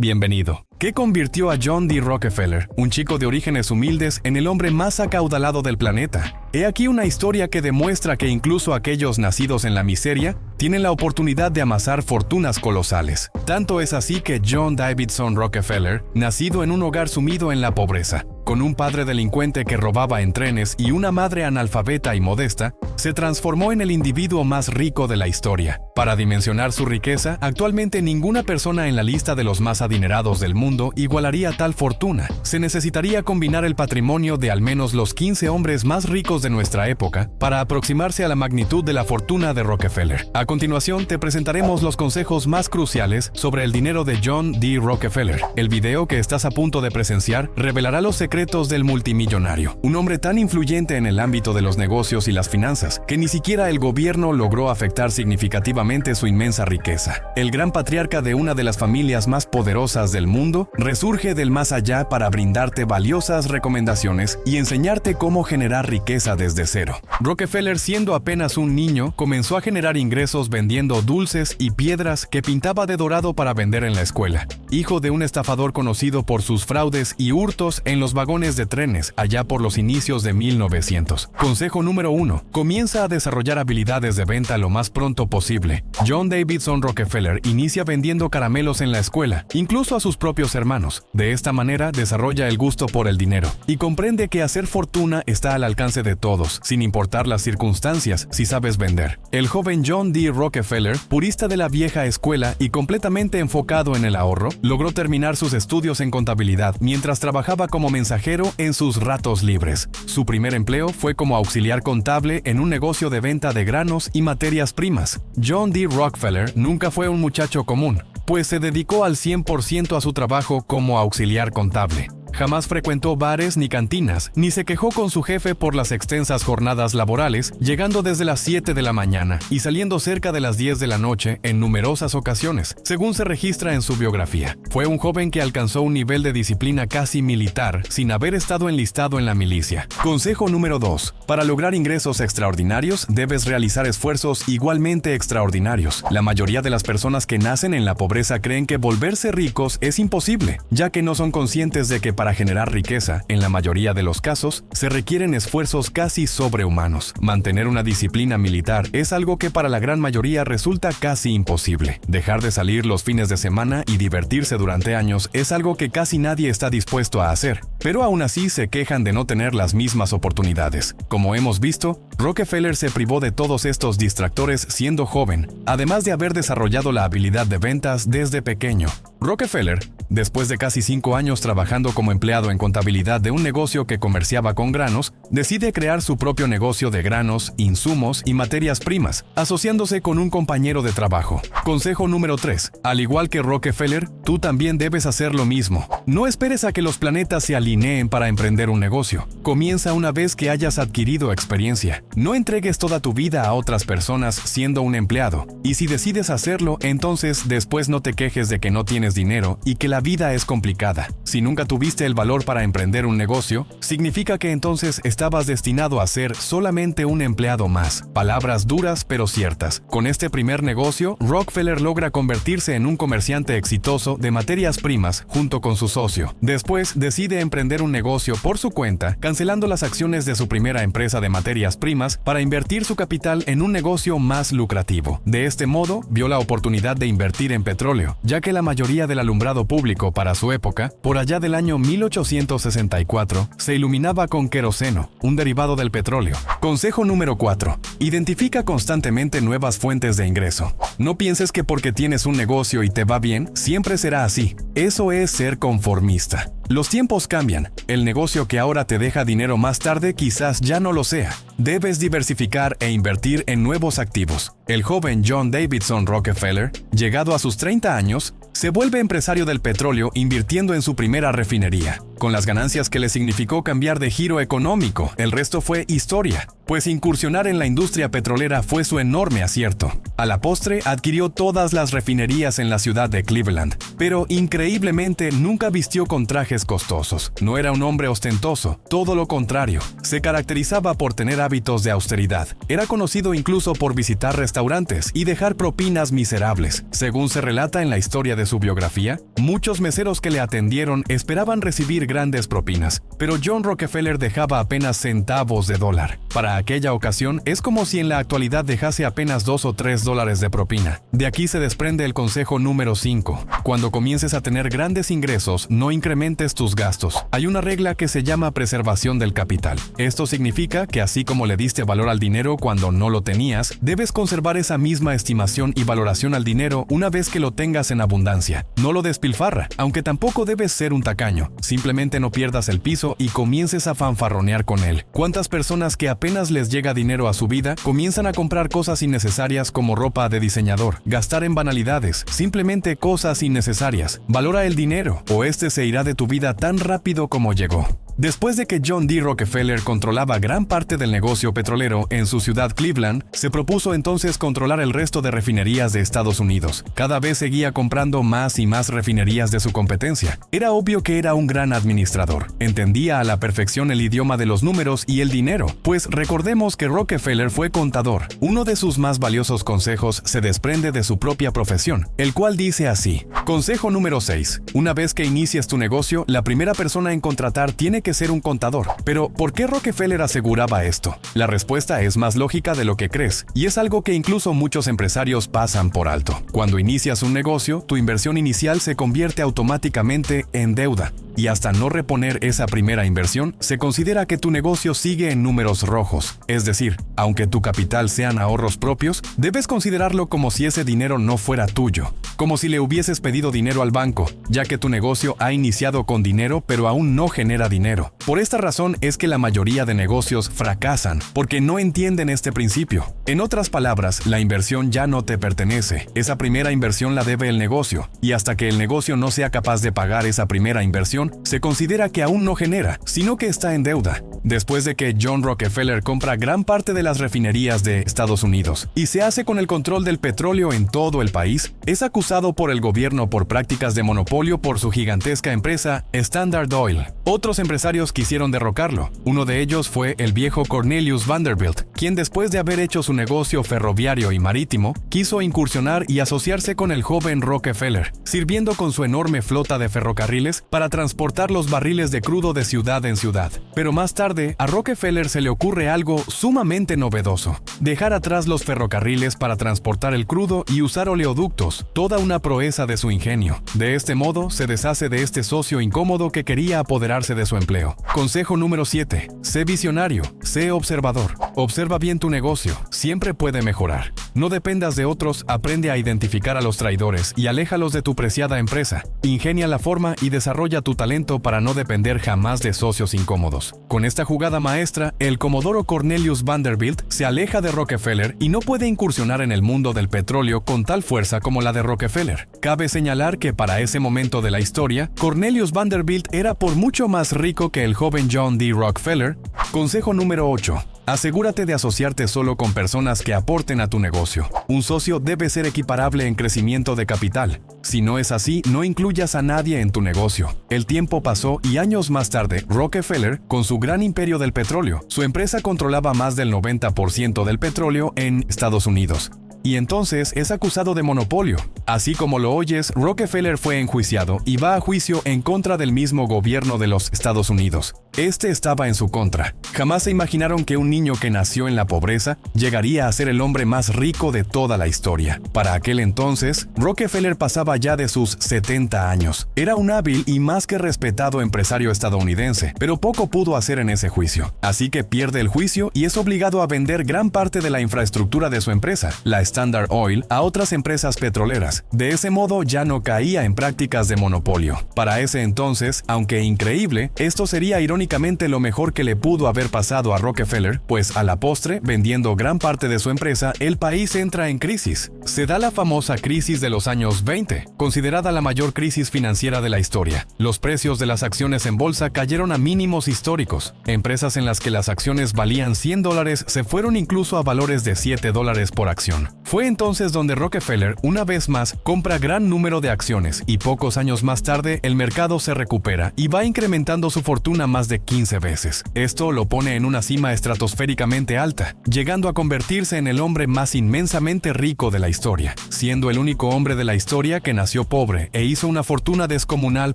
Bienvenido. ¿Qué convirtió a John D. Rockefeller, un chico de orígenes humildes, en el hombre más acaudalado del planeta? He aquí una historia que demuestra que incluso aquellos nacidos en la miseria tienen la oportunidad de amasar fortunas colosales. Tanto es así que John Davidson Rockefeller, nacido en un hogar sumido en la pobreza, con un padre delincuente que robaba en trenes y una madre analfabeta y modesta, se transformó en el individuo más rico de la historia. Para dimensionar su riqueza, actualmente ninguna persona en la lista de los más adinerados del mundo igualaría tal fortuna. Se necesitaría combinar el patrimonio de al menos los 15 hombres más ricos de nuestra época para aproximarse a la magnitud de la fortuna de Rockefeller. A continuación, te presentaremos los consejos más cruciales sobre el dinero de John D. Rockefeller. El video que estás a punto de presenciar revelará los secretos del multimillonario, un hombre tan influyente en el ámbito de los negocios y las finanzas, que ni siquiera el gobierno logró afectar significativamente su inmensa riqueza. El gran patriarca de una de las familias más poderosas del mundo resurge del más allá para brindarte valiosas recomendaciones y enseñarte cómo generar riqueza desde cero. Rockefeller, siendo apenas un niño, comenzó a generar ingresos vendiendo dulces y piedras que pintaba de dorado para vender en la escuela. Hijo de un estafador conocido por sus fraudes y hurtos en los vagones de trenes allá por los inicios de 1900. Consejo número 1. Comienza a desarrollar habilidades de venta lo más pronto posible. John Davidson Rockefeller inicia vendiendo caramelos en la escuela, incluso a sus propios hermanos. De esta manera desarrolla el gusto por el dinero y comprende que hacer fortuna está al alcance de todos, sin importar las circunstancias, si sabes vender. El joven John D. Rockefeller, purista de la vieja escuela y completamente enfocado en el ahorro, logró terminar sus estudios en contabilidad mientras trabajaba como mensajero en sus ratos libres. Su primer empleo fue como auxiliar contable en un negocio de venta de granos y materias primas. John D. Rockefeller nunca fue un muchacho común, pues se dedicó al 100% a su trabajo como auxiliar contable. Jamás frecuentó bares ni cantinas, ni se quejó con su jefe por las extensas jornadas laborales, llegando desde las 7 de la mañana y saliendo cerca de las 10 de la noche en numerosas ocasiones, según se registra en su biografía. Fue un joven que alcanzó un nivel de disciplina casi militar sin haber estado enlistado en la milicia. Consejo número 2. Para lograr ingresos extraordinarios, debes realizar esfuerzos igualmente extraordinarios. La mayoría de las personas que nacen en la pobreza creen que volverse ricos es imposible, ya que no son conscientes de que para generar riqueza, en la mayoría de los casos, se requieren esfuerzos casi sobrehumanos. Mantener una disciplina militar es algo que para la gran mayoría resulta casi imposible. Dejar de salir los fines de semana y divertirse durante años es algo que casi nadie está dispuesto a hacer, pero aún así se quejan de no tener las mismas oportunidades. Como hemos visto, Rockefeller se privó de todos estos distractores siendo joven, además de haber desarrollado la habilidad de ventas desde pequeño. Rockefeller, después de casi 5 años trabajando como empleado en contabilidad de un negocio que comerciaba con granos, decide crear su propio negocio de granos, insumos y materias primas, asociándose con un compañero de trabajo. Consejo número 3. Al igual que Rockefeller, tú también debes hacer lo mismo. No esperes a que los planetas se alineen para emprender un negocio. Comienza una vez que hayas adquirido experiencia. No entregues toda tu vida a otras personas siendo un empleado. Y si decides hacerlo, entonces después no te quejes de que no tienes dinero y que la vida es complicada. Si nunca tuviste el valor para emprender un negocio, significa que entonces estabas destinado a ser solamente un empleado más. Palabras duras pero ciertas. Con este primer negocio, Rockefeller logra convertirse en un comerciante exitoso de materias primas junto con su socio. Después decide emprender un negocio por su cuenta, cancelando las acciones de su primera empresa de materias primas para invertir su capital en un negocio más lucrativo. De este modo, vio la oportunidad de invertir en petróleo, ya que la mayoría del alumbrado público para su época, por allá del año 1864, se iluminaba con queroseno, un derivado del petróleo. Consejo número 4. Identifica constantemente nuevas fuentes de ingreso. No pienses que porque tienes un negocio y te va bien, siempre será así. Eso es ser conformista. Los tiempos cambian. El negocio que ahora te deja dinero más tarde quizás ya no lo sea. Debes diversificar e invertir en nuevos activos. El joven John Davidson Rockefeller, llegado a sus 30 años, se vuelve empresario del petróleo invirtiendo en su primera refinería, con las ganancias que le significó cambiar de giro económico. El resto fue historia. pues incursionar en la industria petrolera fue su enorme acierto. A la postre, adquirió todas las refinerías en la ciudad de Cleveland, pero increíblemente nunca vistió con trajes costosos. No era un hombre ostentoso, todo lo contrario. Se caracterizaba por tener hábitos de austeridad. Era conocido incluso por visitar restaurantes y dejar propinas miserables. Según se relata en la historia de su biografía, muchos meseros que le atendieron esperaban recibir grandes propinas, pero John Rockefeller dejaba apenas centavos de dólar. Para aquella ocasión, es como si en la actualidad dejase apenas $2 o $3 de propina. De aquí se desprende el consejo número 5. Cuando comiences a tener grandes ingresos, no incrementes tus gastos. Hay una regla que se llama preservación del capital. Esto significa que así como le diste valor al dinero cuando no lo tenías, debes conservar esa misma estimación y valoración al dinero una vez que lo tengas en abundancia. No lo despilfarra, aunque tampoco debes ser un tacaño. Simplemente no pierdas el piso y comiences a fanfarronear con él. ¿Cuántas personas que apenas les llega dinero a su vida comienzan a comprar cosas innecesarias como ropa de diseñador, gastar en banalidades, simplemente cosas innecesarias? Valora el dinero, o este se irá de tu vida tan rápido como llegó. Después de que John D. Rockefeller controlaba gran parte del negocio petrolero en su ciudad Cleveland, se propuso entonces controlar el resto de refinerías de Estados Unidos. Cada vez seguía comprando más y más refinerías de su competencia. Era obvio que era un gran administrador. Entendía a la perfección el idioma de los números y el dinero, pues recordemos que Rockefeller fue contador. Uno de sus más valiosos consejos se desprende de su propia profesión, el cual dice así. Consejo número 6. Una vez que inicies tu negocio, la primera persona en contratar tiene que ser un contador. Pero, ¿por qué Rockefeller aseguraba esto? La respuesta es más lógica de lo que crees, y es algo que incluso muchos empresarios pasan por alto. Cuando inicias un negocio, tu inversión inicial se convierte automáticamente en deuda, y hasta no reponer esa primera inversión, se considera que tu negocio sigue en números rojos. Es decir, aunque tu capital sean ahorros propios, debes considerarlo como si ese dinero no fuera tuyo, como si le hubieses pedido dinero al banco, ya que tu negocio ha iniciado con dinero pero aún no genera dinero. Por esta razón es que la mayoría de negocios fracasan, porque no entienden este principio. En otras palabras, la inversión ya no te pertenece. Esa primera inversión la debe el negocio, y hasta que el negocio no sea capaz de pagar esa primera inversión, se considera que aún no genera, sino que está en deuda. Después de que John Rockefeller compra gran parte de las refinerías de Estados Unidos y se hace con el control del petróleo en todo el país, es acusado por el gobierno por prácticas de monopolio por su gigantesca empresa Standard Oil. Otros empresarios quisieron derrocarlo. Uno de ellos fue el viejo Cornelius Vanderbilt, quien después de haber hecho su negocio ferroviario y marítimo, quiso incursionar y asociarse con el joven Rockefeller, sirviendo con su enorme flota de ferrocarriles para transportar los barriles de crudo de ciudad en ciudad. Pero más tarde, a Rockefeller se le ocurre algo sumamente novedoso: dejar atrás los ferrocarriles para transportar el crudo y usar oleoductos, toda una proeza de su ingenio. De este modo, se deshace de este socio incómodo que quería apoderarse de su empleo. Consejo número 7. Sé visionario, sé observador. Observa bien tu negocio, siempre puede mejorar. No dependas de otros, aprende a identificar a los traidores y aléjalos de tu preciada empresa. Ingenia la forma y desarrolla tu talento para no depender jamás de socios incómodos. Con esta jugada maestra, el comodoro Cornelius Vanderbilt se aleja de Rockefeller y no puede incursionar en el mundo del petróleo con tal fuerza como la de Rockefeller. Cabe señalar que para ese momento de la historia, Cornelius Vanderbilt era por mucho más rico que el joven John D. Rockefeller. Consejo número 8. Asegúrate de asociarte solo con personas que aporten a tu negocio. Un socio debe ser equiparable en crecimiento de capital. Si no es así, no incluyas a nadie en tu negocio. El tiempo pasó y años más tarde, Rockefeller, con su gran imperio del petróleo, su empresa controlaba más del 90% del petróleo en Estados Unidos. Y entonces es acusado de monopolio. Así como lo oyes, Rockefeller fue enjuiciado y va a juicio en contra del mismo gobierno de los Estados Unidos. Este estaba en su contra. Jamás se imaginaron que un niño que nació en la pobreza llegaría a ser el hombre más rico de toda la historia. Para aquel entonces, Rockefeller pasaba ya de sus 70 años. Era un hábil y más que respetado empresario estadounidense, pero poco pudo hacer en ese juicio. Así que pierde el juicio y es obligado a vender gran parte de la infraestructura de su empresa, la Standard Oil a otras empresas petroleras. De ese modo ya no caía en prácticas de monopolio. Para ese entonces, aunque increíble, esto sería irónicamente lo mejor que le pudo haber pasado a Rockefeller, pues a la postre, vendiendo gran parte de su empresa, el país entra en crisis. Se da la famosa crisis de los años 20, considerada la mayor crisis financiera de la historia. Los precios de las acciones en bolsa cayeron a mínimos históricos. Empresas en las que las acciones valían $100 se fueron incluso a valores de $7 por acción. Fue entonces donde Rockefeller, una vez más, compra gran número de acciones y pocos años más tarde el mercado se recupera y va incrementando su fortuna más de 15 veces. Esto lo pone en una cima estratosféricamente alta, llegando a convertirse en el hombre más inmensamente rico de la historia, siendo el único hombre de la historia que nació pobre e hizo una fortuna descomunal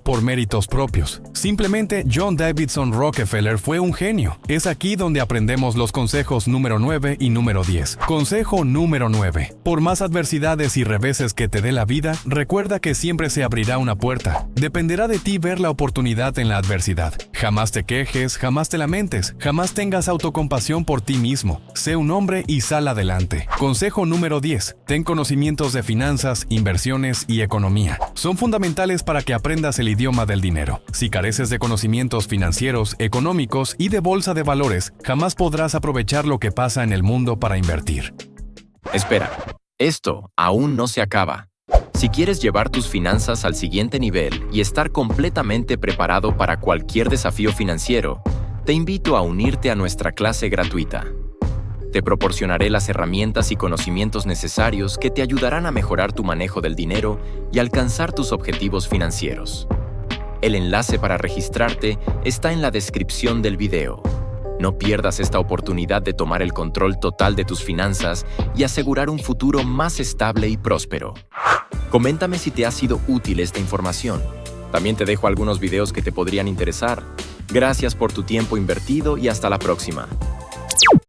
por méritos propios. Simplemente John Davidson Rockefeller fue un genio. Es aquí donde aprendemos los consejos número 9 y número 10. Consejo número 9. Por más adversidades y reveses que te dé la vida, recuerda que siempre se abrirá una puerta. Dependerá de ti ver la oportunidad en la adversidad. Jamás te quejes, jamás te lamentes, jamás tengas autocompasión por ti mismo. Sé un hombre y sal adelante. Consejo número 10. Ten conocimientos de finanzas, inversiones y economía. Son fundamentales para que aprendas el idioma del dinero. Si careces de conocimientos financieros, económicos y de bolsa de valores, jamás podrás aprovechar lo que pasa en el mundo para invertir. Espera, esto aún no se acaba. Si quieres llevar tus finanzas al siguiente nivel y estar completamente preparado para cualquier desafío financiero, te invito a unirte a nuestra clase gratuita. Te proporcionaré las herramientas y conocimientos necesarios que te ayudarán a mejorar tu manejo del dinero y alcanzar tus objetivos financieros. El enlace para registrarte está en la descripción del video. No pierdas esta oportunidad de tomar el control total de tus finanzas y asegurar un futuro más estable y próspero. Coméntame si te ha sido útil esta información. También te dejo algunos videos que te podrían interesar. Gracias por tu tiempo invertido y hasta la próxima.